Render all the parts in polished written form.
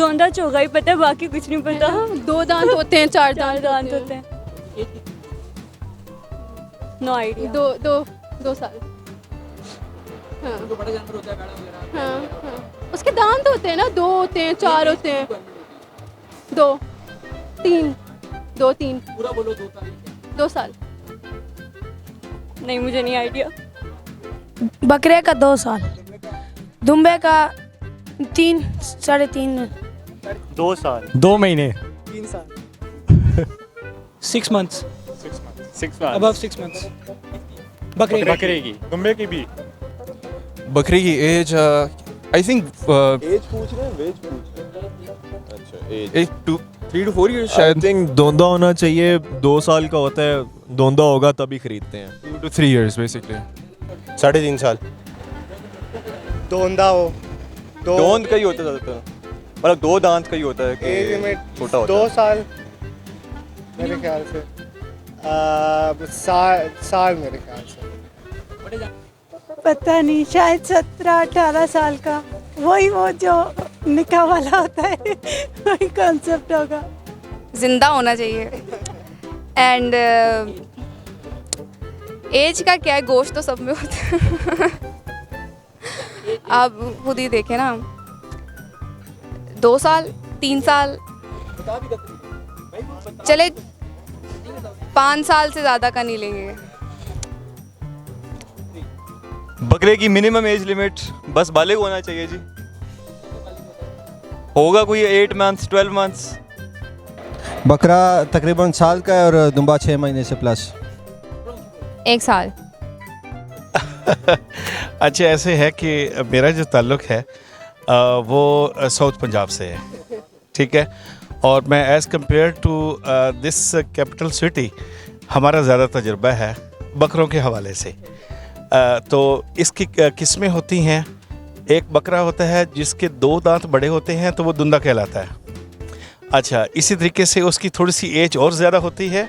दोंदा चोगा ही पता है, बाकी कुछ नहीं पता। 2 दांत होते हैं, 4 दांत दांत होते हैं। No idea. 2 साल। हाँ हाँ हाँ, उसके दांत होते हैं ना, 2 होते हैं, 4 होते हैं। 2 3 2 3 पूरा बोलो 2 साल। नहीं, मुझे नहीं आइडिया। बकरे का 2 साल, दुम्बे का 3 साढ़े 3। 2 साल, 2 महीने, 3 साल, 6 months, 6 months। above 6 months। बकरे बकरे की, दुम्बे की भी। बकरी की एज आई थिंक एज पूछ रहे हैं, वेज पूछ रहे हैं। अच्छा, एज 3 to 4 years आई शायद। थिंक दोंदा होना चाहिए, 2 साल का होता है, दोंदा होगा तभी खरीदते हैं। 2 to 3 years बेसिकली। 3.5 साल। दोंदा हो, दोंद का ही होता है ज़्यादातर, मतलब 2 दांत का ही होता है एज कि लिमिट छोटा होता 2 है। साल मेरे ख्याल से। साल मेरे ख्याल से। पता नहीं, शायद 17-18 साल का। वही वो जो निकाह वाला होता है वही कॉन्सेप्ट होगा। जिंदा होना चाहिए। एंड एज का क्या है, गोश्त तो सब में होता है। आप खुद ही देखें ना, 2 साल 3 साल, चले 5 साल से ज़्यादा का नहीं लेंगे। बकरे की मिनिमम एज लिमिट बस बालिग होना चाहिए जी। होगा कोई 8 months 12 months। बकरा तकरीबन साल का है और दुम्बा 6 महीने से प्लस। 1 साल। अच्छा ऐसे है कि मेरा जो ताल्लुक़ है वो साउथ पंजाब से है, ठीक है, और मैं as compare to this capital city हमारा ज़्यादा तजुर्बा है बकरों के हवाले से। तो इसकी किस्में होती हैं। एक बकरा होता है जिसके 2 दांत बड़े होते हैं तो वो दुंदा कहलाता है। अच्छा, इसी तरीके से उसकी थोड़ी सी एज और ज़्यादा होती है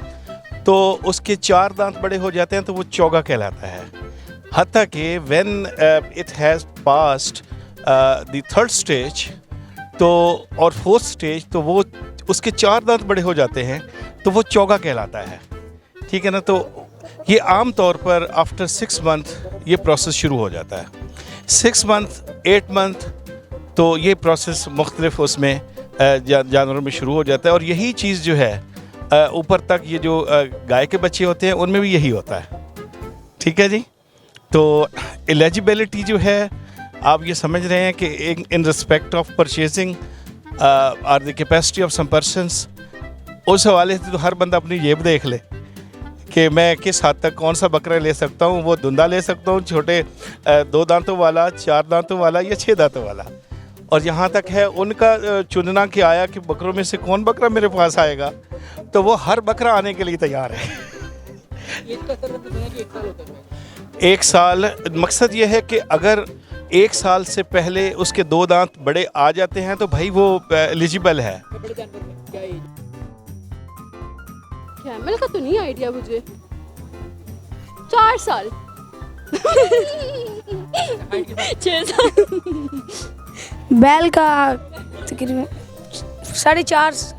तो उसके 4 दांत बड़े हो जाते हैं तो वो चौगा कहलाता है। हत्ता कि when it has passed the 3rd stage तो और 4th स्टेज तो वो उसके 4 दांत बड़े हो जाते हैं तो वो चौगा कहलाता है, ठीक है ना। तो ये आम तौर पर आफ्टर 6 मंथ ये प्रोसेस शुरू हो जाता है। 6 मंथ 8 मंथ तो ये प्रोसेस मुख्तलिफ उसमें जानवरों में शुरू हो जाता है। और यही चीज़ जो है ऊपर तक ये जो गाय के बच्चे होते हैं उनमें भी यही होता है, ठीक है जी। तो एलिजिबिलिटी जो है आप ये समझ रहे हैं कि in respect of purchasing or the capacity of some persons, उस हवाले से तो हर बंदा अपनी जेब देख ले कि मैं किस हद तक कौन सा बकरा ले सकता हूँ। वो दुंदा ले सकता हूँ, छोटे 2 दांतों वाला, 4 दांतों वाला या 6 दांतों वाला। और यहाँ तक है उनका चुनना कि आया कि बकरों में से कौन बकरा मेरे पास आएगा, तो वो हर बकरा आने के लिए तैयार है। 1 साल मकसद ये है कि अगर 1 साल से पहले उसके 2 दांत बड़े आ जाते हैं तो भाई वो एलिजिबल है। कैमल का तो नहीं आइडिया मुझे। 4 साल। 6 साल। बैल का तकरीबन 4.5।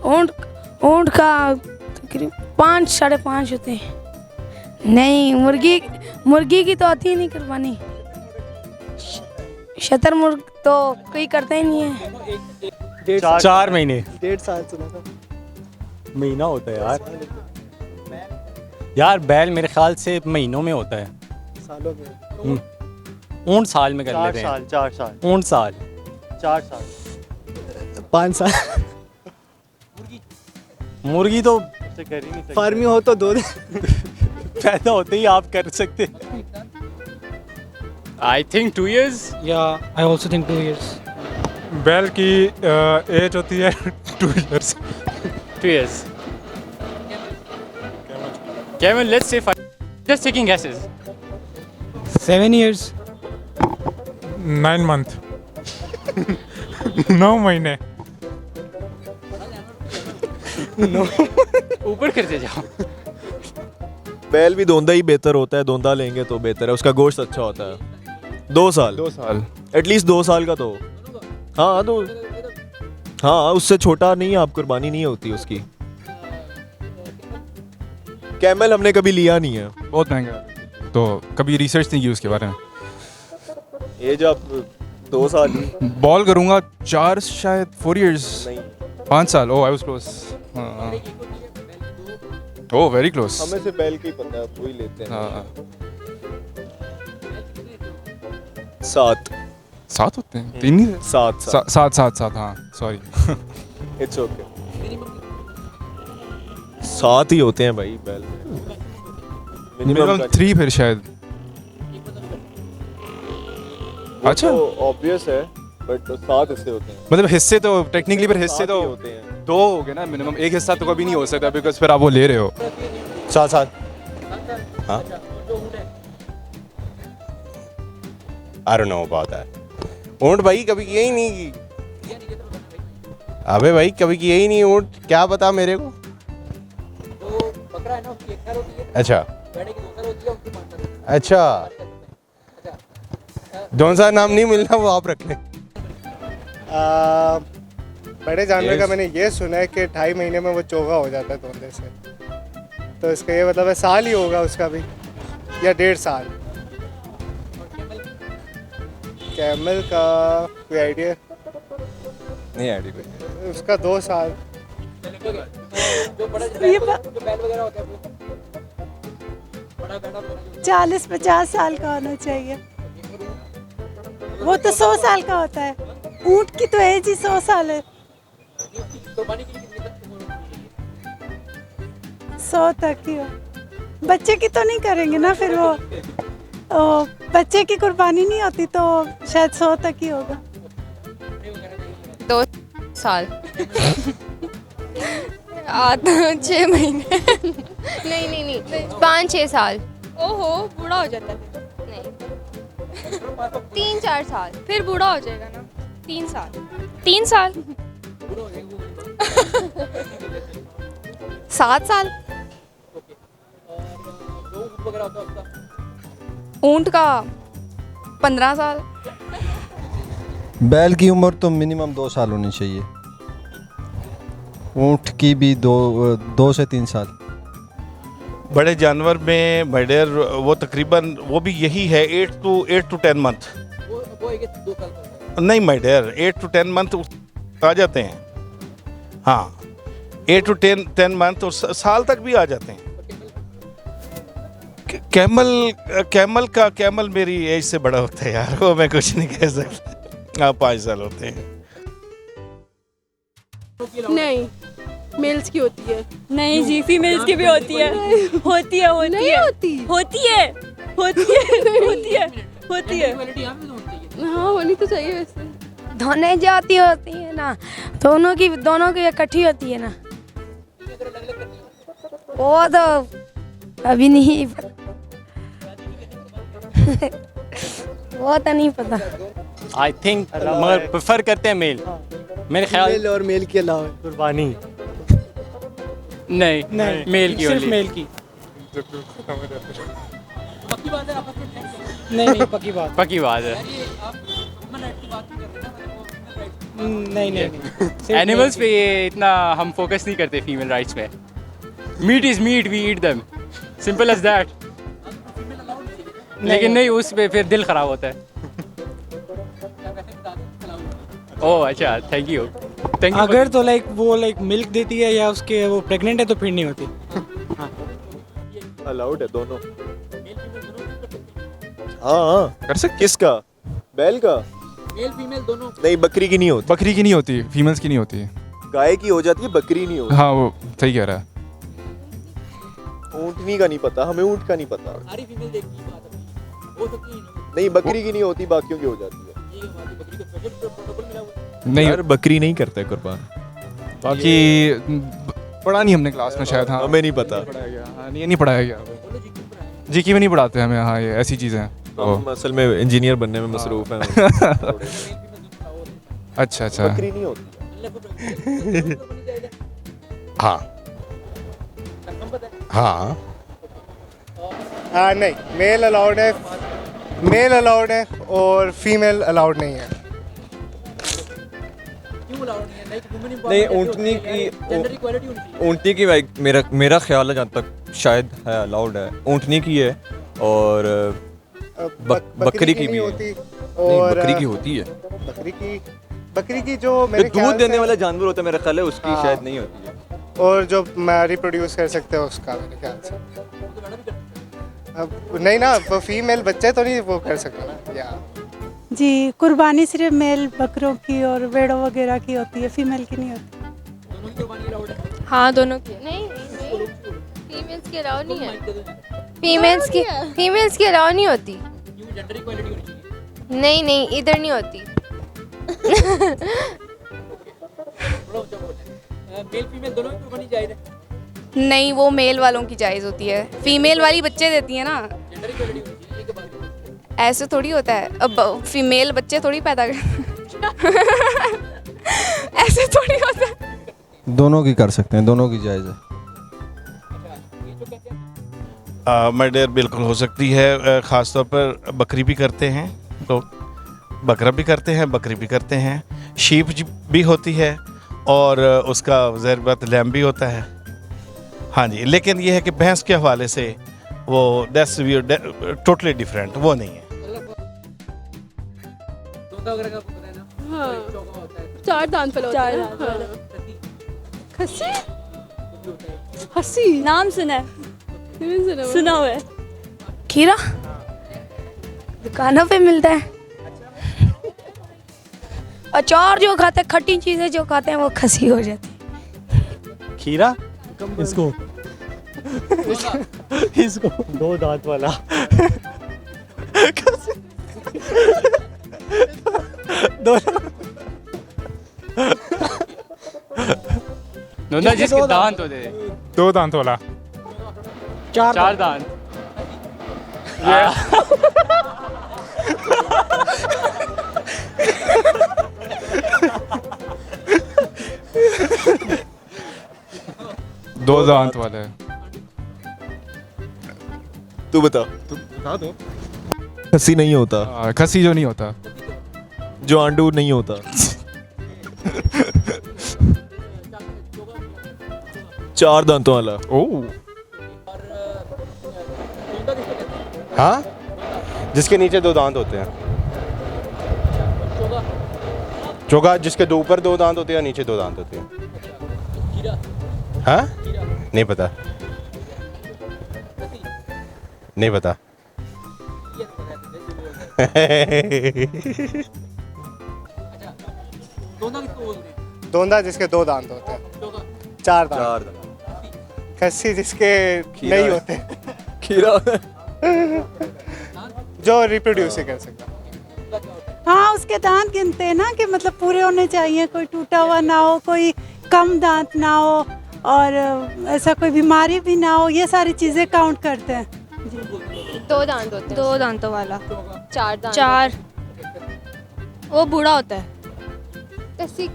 ऊँट का तकरीबन 5 साढ़े 5 होते हैं। नहीं, मुर्गी की तो आती ही नहीं कुर्बानी। शतरमुर्ग तो कोई करता ही नहीं है। 4 महीने। 1.5 साल सुना था। महीना होता है यार बैल मेरे ख्याल से महीनों में होता है। सालों में। ऊँट साल में कर लेते हैं। 4 साल, ऊँट साल 4 साल, 5 साल। मुर्गी तो उससे कर ही नहीं सकते। फार्मी हो तो 2 पैदा होते ही आप कर सकते। I think 2 years। Yeah, I also think 2 years। बैल की एज होती है 2 years। 2 years। Camel, let's say 5। Just taking guesses। 7 years। 9 month। 9 महीने। ऊपर करते जाओ। बैल भी दोंदा ही बेहतर होता है, दोंदा लेंगे तो बेहतर है, उसका गोश्त अच्छा होता है। 2 साल 2 साल एटलीस्ट 2 साल का तो हाँ तो हाँ उससे छोटा नहीं आप कुर्बानी नहीं होती उसकी। कैमल हमने कभी लिया नहीं है। बहुत महंगा है, तो कभी रिसर्च नहीं की उसके बारे में। एज आप 2 साल बॉल करूँगा 4 शायद 4 years नहीं 5 साल। Oh I was close. Oh very close. हमें से बैल की पता है वही लेते हैं। हाँ 7 7 होते हैं 3 नहीं 7 हाँ सॉरी। इट्स ओके 7 ही होते हैं भाई बैल मिनिमम 3 फिर शायद। अच्छा ऑब्वियस है बट 7 हिस्से होते हैं। मतलब हिस्से तो टेक्निकली पर हिस्से 7 तो ही होते हैं। 2 हो गए ना मिनिमम। एक हिस्सा तो कभी नहीं हो सकता बिकॉज फिर आप वो ले रहे हो। 7 साल हाँ I don't know about that. ऊँट भाई कभी किया ही नहीं की। अबे भाई कभी किया ही नहीं ऊँट, क्या पता मेरे को। अच्छा अच्छा कौन सा नाम नहीं मिलना वो आप रख लें। बड़े जानवर का मैंने ये सुना है कि 2.5 महीने में वो चोगा हो जाता है धोने से, तो इसका ये मतलब है साल ही होगा उसका भी या 1.5 साल। कैमल का कोई आइडिया नहीं आइडिया उसका 2 साल। ये 40-50 साल का होना चाहिए। वो तो 100 साल का होता है। ऊँट की तो एज ही 100 साल है। 100 तक ही हो। बच्चे की तो नहीं करेंगे ना फिर वो बच्चे की कुर्बानी नहीं होती तो शायद 100 तक ही होगा। 2 साल 6 महीने नहीं 5-6 साल। ओहो बूढ़ा हो जाता है। नहीं 3-4 साल। फिर बूढ़ा हो जाएगा ना। 3 साल 7 साल। ऊँट का 15 साल। बैल की उम्र तो मिनिमम 2 साल होनी चाहिए। ऊँट की भी 2 से 3 साल। बड़े जानवर में बड़ेर वो तकरीबन वो भी यही है 8 to 10 मंथ। नहीं माइडेयर 8 to 10 मंथ आ जाते हैं। हाँ 8 to 10 मंथ और साल तक भी आ जाते हैं। कैमल मेरी एज से बड़ा होता है यार, वो मैं कुछ नहीं कह सकता। हाँ 5 साल होते हैं। नहीं मेल्स की होती है। नहीं जी फीमेल्स की भी होती है। होती है। हाँ होनी तो चाहिए वैसे। धोने जाती होती है ना, दोनों की इकट्ठी होती है ना, वो तो अभी नहीं वो तो नहीं पता। आई थिंक मगर प्रेफर करते हैं मेल मेरे ख्याल। मेल और मेल के अलावा कुर्बानी नहीं मेल की सिर्फ only। मेल की। नहीं पक्की बात है। नहीं एनिमल्स पे ये इतना हम फोकस नहीं करते फीमेल राइट्स पे। Meat is meat we eat them simple as that. लेकिन नहीं उस पे फिर दिल खराब होता है। ओह अच्छा थैंक यू। अगर तो वो मिल्क देती है या उसके वो प्रेग्नेंट है तो फिर नहीं होती। अलाउड है दोनों। हाँ कर सकते। किसका? बैल का? मेल फीमेल दोनों। नहीं बकरी की नहीं होती। बकरी की नहीं होती, फीमेल्स की नहीं होती। गाय की हो जाती है, बकरी नहीं होती। हाँ वो सही कह रहा है। ऊँटनी का नहीं पता हमें, ऊँट का नहीं पता। सारी फीमेल देखी बात हो सकती है। नहीं बकरी की नहीं होती, बाकियों की हो जाती है। नहीं यार बकरी नहीं करते कुर्बान। बाकी पढ़ा नहीं हमने क्लास में शायद। हाँ हमें नहीं पता। हाँ ये नहीं पढ़ाया गया। जीके में नहीं पढ़ाते हमें। हाँ ये ऐसी चीज़ें हैं। हम असल में इंजीनियर बनने में मसरूफ हैं। अच्छा अच्छा। बकरी नहीं होती। हाँ हाँ नहीं मेल अलाउड है मेल अलाउड है और फीमेल अलाउड नहीं है। नहीं, ऊँटनी की भाई मेरा ख्याल है जहाँ तक शायद है अलाउड है। ऊँटनी की है और बकरी की भी होती नहीं, और बकरी की होती है। बकरी की जो मेरे ख्याल दूध देने से- वाला जानवर होता है मेरा ख्याल है उसकी हाँ। शायद नहीं होती है। और जो रिप्रोड्यूस कर सकते हो उसका मेरे ख्याल से। अब नहीं ना, वो फीमेल बच्चे तो नहीं वो कर सकते ना या जी, कुर्बानी सिर्फ मेल बकरों की और भेड़ों वगैरह की होती है, फीमेल की नहीं होती। हाँ दोनों की। नहीं फीमेल्स के अलाउ नहीं है। फीमेल्स की अलाउ नहीं होती। नहीं इधर नहीं होती। नहीं, वो मेल वालों की जायज़ होती है, फीमेल वाली बच्चे देती है ना। ऐसे थोड़ी होता है, अब फीमेल बच्चे थोड़ी पैदा कर ऐसे थोड़ी होता है। दोनों की कर सकते हैं, दोनों की जायज़ है। माय डियर, बिल्कुल हो सकती है। ख़ास तौर पर बकरी भी करते हैं लोग, बकरा भी करते हैं, बकरी भी करते हैं, शीप भी होती है और उसका ज़ाहिर बात लैम भी होता है। हाँ जी, लेकिन ये है कि भैंस के हवाले से वो दैट्स टोटली डिफरेंट, वो नहीं है। हाँ। 4 दांत वाला होता है। हाँ। खस्सी हंसी नाम सुना है, सुना हुआ है। खीरा दुकानों पे मिलता है। अचार जो खाते हैं, खट्टी चीज़ें जो खाते हैं वो खसी हो जाती है। खीरा इसको इसको 2 दांत वाला नोना जिसके दांत होते हैं। 2 दांत वाला। 4 दांत। दो दांत वाला है। तू बता दो। खस्सी नहीं होता, खसी जो नहीं होता, जो आंडू नहीं होता। चार दांतों वाला। ओह, हाँ, जिसके नीचे 2 दांत होते हैं। चोगा जिसके ऊपर 2 दांत होते हैं, नीचे 2 दांत होते हैं। हाँ, नहीं पता, नहीं पता। दोंदा जिसके 2 दांत होते हैं। 4 दांत। खस्सी जिसके नहीं होते। खीरा जो रिप्रोड्यूस ही कर सकता। हाँ, उसके दांत गिनते हैं ना कि मतलब पूरे होने चाहिए, कोई टूटा हुआ ना हो, कोई कम दांत ना हो और ऐसा कोई बीमारी भी ना हो, ये सारी चीज़ें काउंट करते हैं। 2 दांत होते हैं। 2 दांतों वाला। 4 दांत। 4 वो बूढ़ा होता है, खस्सी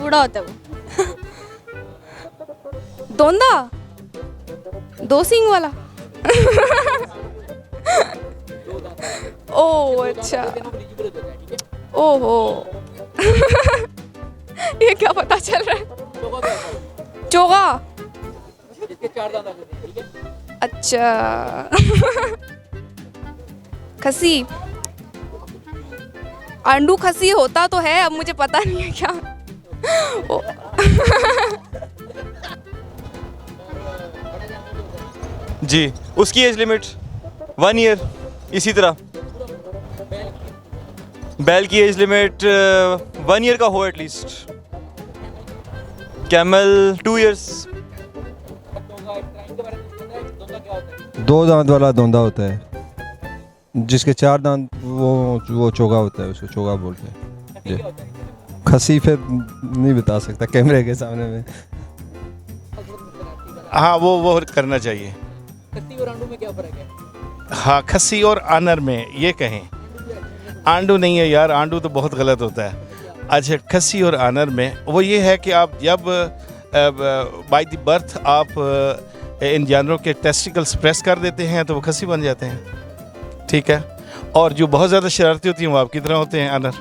बूढ़ा होता है वो। दोंदा 2 सींग वाला। ओह अच्छा, ओहो ये क्या पता चल रहा है। चोगा, अच्छा। खसी, आंडू खसी होता तो है, अब मुझे पता नहीं है क्या। जी, उसकी एज लिमिट 1 ईयर। इसी तरह बैल की एज लिमिट 1 ईयर का हो एटलीस्ट। Camel 2 years. 2 दांत वाला दोंदा होता है, जिसके 4 दांत वो चोगा होता है, उसको चोगा बोलते हैं जी। खसी फिर नहीं बता सकता कैमरे के सामने में। हाँ, वो करना चाहिए। हाँ, खस्सी और आनर में ये कहें, आंडू नहीं है यार, आंडू तो बहुत गलत होता है। अच्छा, खस्सी और आनर में वो ये है कि आप जब बाय द बर्थ आप इन जानवरों के टेस्टिकल्स प्रेस कर देते हैं तो वो खस्सी बन जाते हैं। ठीक है। और जो बहुत ज़्यादा शरारती होती हैं वो आपकी तरह होते हैं, अनर।